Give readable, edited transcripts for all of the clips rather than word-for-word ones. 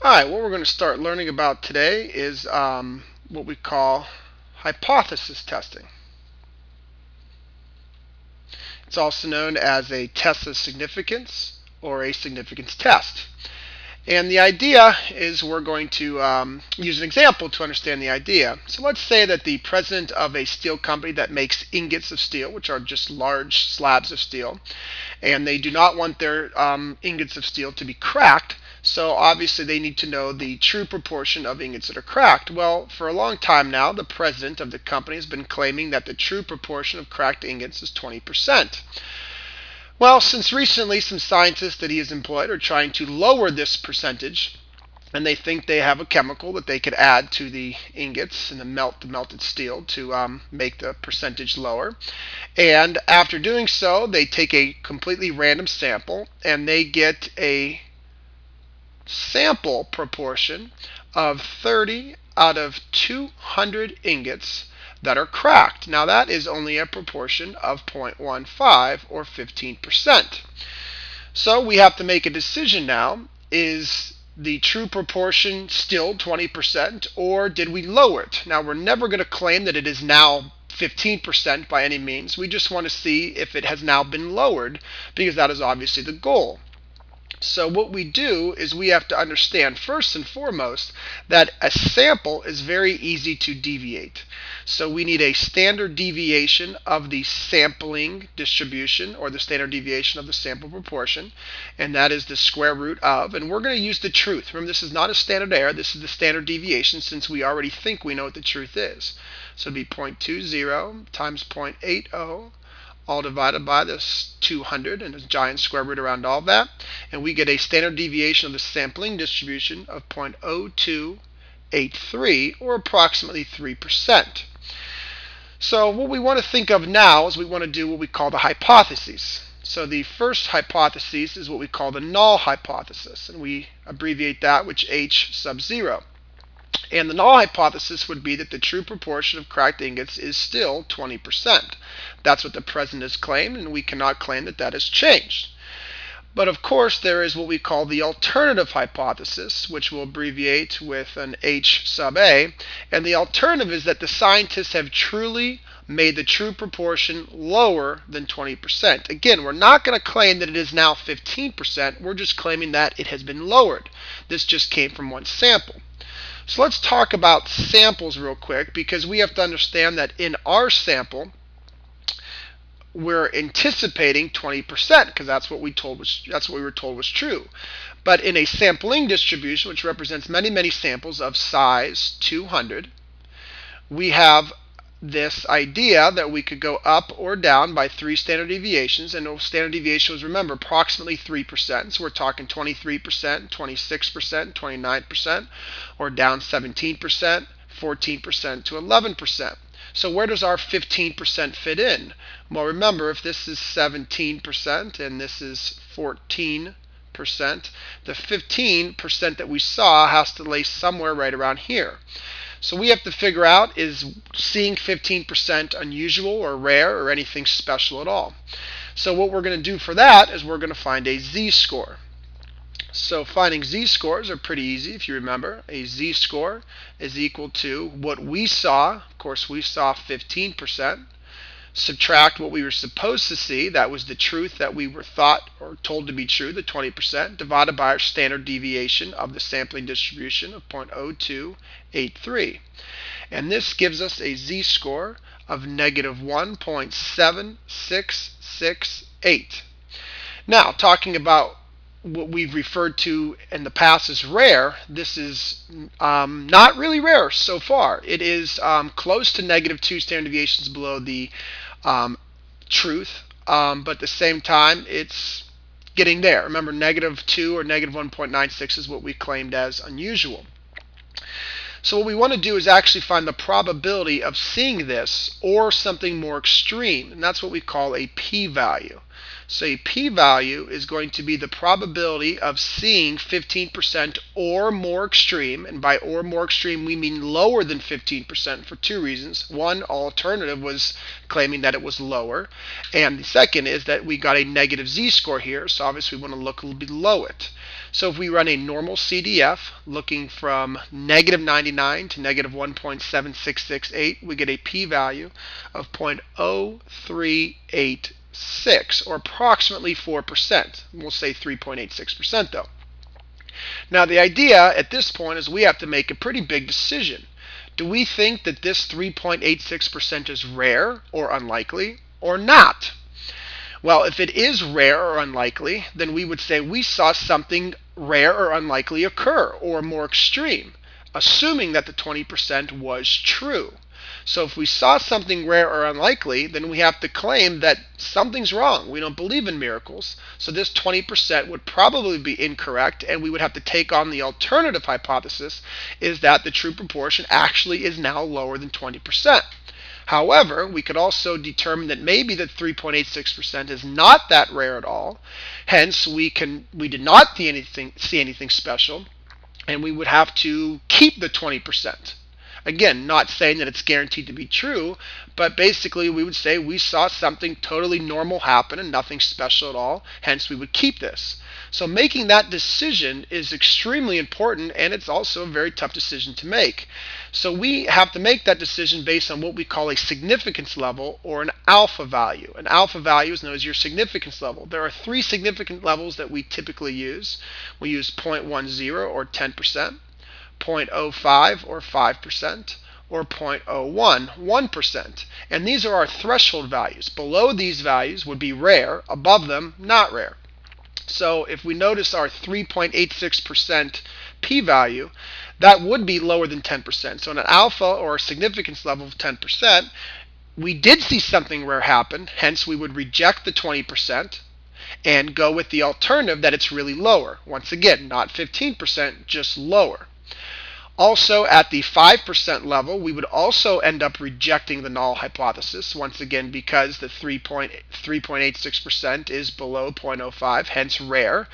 Alright, what we're going to start learning about today is what we call hypothesis testing. It's also known as a test of significance or a significance test. And the idea is we're going to use an example to understand the idea. So let's say that the president of a steel company that makes ingots of steel, which are just large slabs of steel, and they do not want their ingots of steel to be cracked. So obviously they need to know the true proportion of ingots that are cracked. Well, for a long time now, the president of the company has been claiming that the true proportion of cracked ingots is 20%. Well, since recently some scientists that he has employed are trying to lower this percentage, and they think they have a chemical that they could add to the ingots and then melt the melted steel to make the percentage lower. And after doing so, they take a completely random sample and they get a sample proportion of 30 out of 200 ingots that are cracked. Now that is only a proportion of 0.15 or 15%. So we have to make a decision now. Is the true proportion still 20%, or did we lower it? Now we're never going to claim that it is now 15% by any means. We just want to see if it has now been lowered, because that is obviously the goal. So what we do is we have to understand first and foremost that a sample is very easy to deviate. So we need a standard deviation of the sampling distribution, or the standard deviation of the sample proportion, and that is the square root of, and we're going to use the truth. Remember, this is not a standard error, this is the standard deviation, since we already think we know what the truth is. So it would be 0.20 times 0.80 all divided by this 200, and a giant square root around all of that, and we get a standard deviation of the sampling distribution of 0.0283, or approximately 3%. So what we want to think of now is we want to do what we call the hypotheses. So the first hypothesis is what we call the null hypothesis, and we abbreviate that with H sub 0. And the null hypothesis would be that the true proportion of cracked ingots is still 20%. That's what the president has claimed, and we cannot claim that that has changed. But of course, there is what we call the alternative hypothesis, which we'll abbreviate with an H sub A. And the alternative is that the scientists have truly made the true proportion lower than 20%. Again, we're not going to claim that it is now 15%. We're just claiming that it has been lowered. This just came from one sample. So let's talk about samples real quick, because we have to understand that in our sample we're anticipating 20%, because that's what we were told was true. But in a sampling distribution, which represents many samples of size 200, we have this idea that we could go up or down by 3 standard deviations, and those standard deviations, remember, approximately 3%. So we're talking 23%, 26%, 29%, or down 17%, 14% to 11%. So where does our 15% fit in? Well, remember, if this is 17% and this is 14%, the 15% that we saw has to lay somewhere right around here. So we have to figure out, is seeing 15% unusual or rare or anything special at all? So what we're going to do for that is we're going to find a z-score. So finding z-scores are pretty easy if you remember. A z-score is equal to what we saw. Of course, we saw 15%. Subtract what we were supposed to see, that was the truth that we were thought or told to be true, the 20%, divided by our standard deviation of the sampling distribution of 0.0283. And this gives us a z-score of negative 1.7668. Now, talking about what we've referred to in the past as rare, this is not really rare so far. It is close to negative 2 standard deviations below the truth, but at the same time it's getting there. Remember, negative 2 or negative 1.96 is what we claimed as unusual. So what we want to do is actually find the probability of seeing this or something more extreme, and that's what we call a p-value. So a p-value is going to be the probability of seeing 15% or more extreme, and by or more extreme we mean lower than 15% for 2 reasons. One, alternative was claiming that it was lower, and the second is that we got a negative z-score here, so obviously we want to look a little below it. So if we run a normal CDF looking from negative 99 to negative 1.7668, we get a p-value of 0.0386, or approximately 4%. We'll say 3.86% though. Now the idea at this point is we have to make a pretty big decision. Do we think that this 3.86% is rare or unlikely or not? Well, if it is rare or unlikely, then we would say we saw something rare or unlikely occur, or more extreme, assuming that the 20% was true. So if we saw something rare or unlikely, then we have to claim that something's wrong. We don't believe in miracles. So this 20% would probably be incorrect, and we would have to take on the alternative hypothesis, is that the true proportion actually is now lower than 20%. However, we could also determine that maybe the 3.86% is not that rare at all. Hence, we did not see anything special, and we would have to keep the 20%. Again, not saying that it's guaranteed to be true, but basically we would say we saw something totally normal happen and nothing special at all, hence we would keep this. So making that decision is extremely important, and it's also a very tough decision to make. So we have to make that decision based on what we call a significance level, or an alpha value. An alpha value is known as your significance level. There are 3 significant levels that we typically use. We use 0.10 or 10%. 0.05 or 5%, or 0.01, 1%. And these are our threshold values. Below these values would be rare, above them, not rare. So if we notice our 3.86% p-value, that would be lower than 10%. So in an alpha or a significance level of 10%, we did see something rare happen, hence we would reject the 20% and go with the alternative that it's really lower. Once again, not 15%, just lower. Also, at the 5% level, we would also end up rejecting the null hypothesis, once again because the 3.86% is below 0.05, hence rare.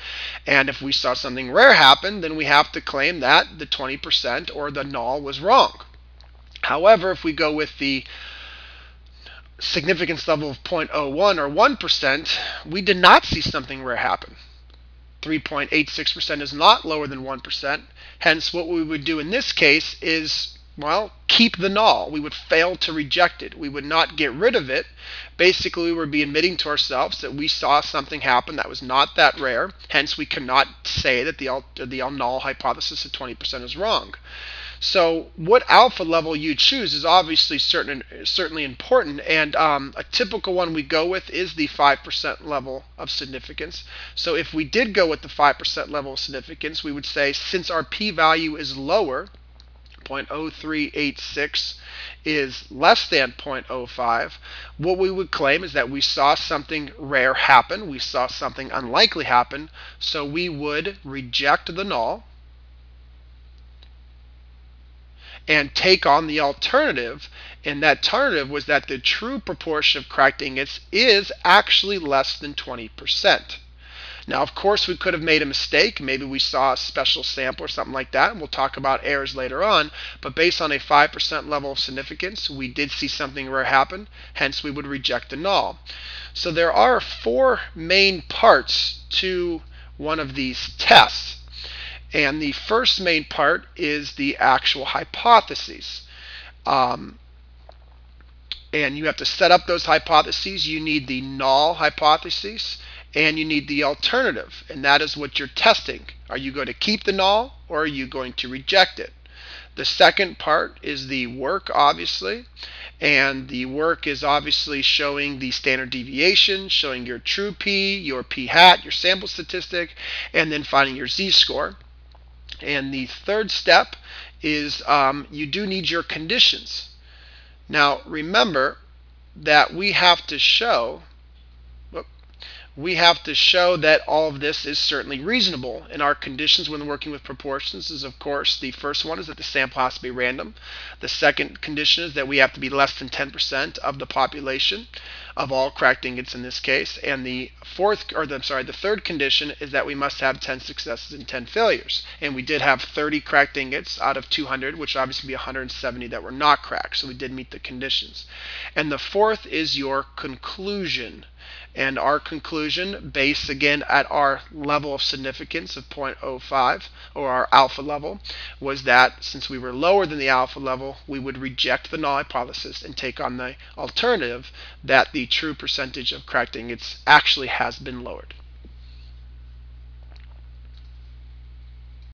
And if we saw something rare happen, then we have to claim that the 20% or the null was wrong. However, if we go with the significance level of 0.01 or 1%, we did not see something rare happen. 3.86% is not lower than 1%. Hence, what we would do in this case is, well, keep the null. We would fail to reject it. We would not get rid of it. Basically, we would be admitting to ourselves that we saw something happen that was not that rare. Hence, we cannot say that the null hypothesis of 20% is wrong. So what alpha level you choose is obviously certainly important, and a typical one we go with is the 5% level of significance. So if we did go with the 5% level of significance, we would say since our p-value is lower, 0.0386 is less than 0.05, what we would claim is that we saw something rare happen, we saw something unlikely happen, so we would reject the null and take on the alternative, and that alternative was that the true proportion of correct ingots is actually less than 20%. Now, of course, we could have made a mistake. Maybe we saw a special sample or something like that, and we'll talk about errors later on, but based on a 5% level of significance, we did see something rare happen, hence we would reject the null. So there are 4 main parts to one of these tests. And the first main part is the actual hypotheses. And you have to set up those hypotheses. You need the null hypothesis and you need the alternative. And that is what you're testing. Are you going to keep the null or are you going to reject it? The second part is the work, obviously. And the work is obviously showing the standard deviation, showing your true p, your p-hat, your sample statistic, and then finding your z-score. And the third step is you do need your conditions. Now remember that we have to show that all of this is certainly reasonable. And our conditions when working with proportions is, of course, the first one is that the sample has to be random. The second condition is that we have to be less than 10% of the population. of all cracked ingots in this case. And the third condition is that we must have 10 successes and 10 failures. And we did have 30 cracked ingots out of 200, which would obviously be 170 that were not cracked. So we did meet the conditions. And the fourth is your conclusion. And our conclusion, based again at our level of significance of 0.05, or our alpha level, was that since we were lower than the alpha level, we would reject the null hypothesis and take on the alternative that the true percentage of cracked ingots actually has been lowered.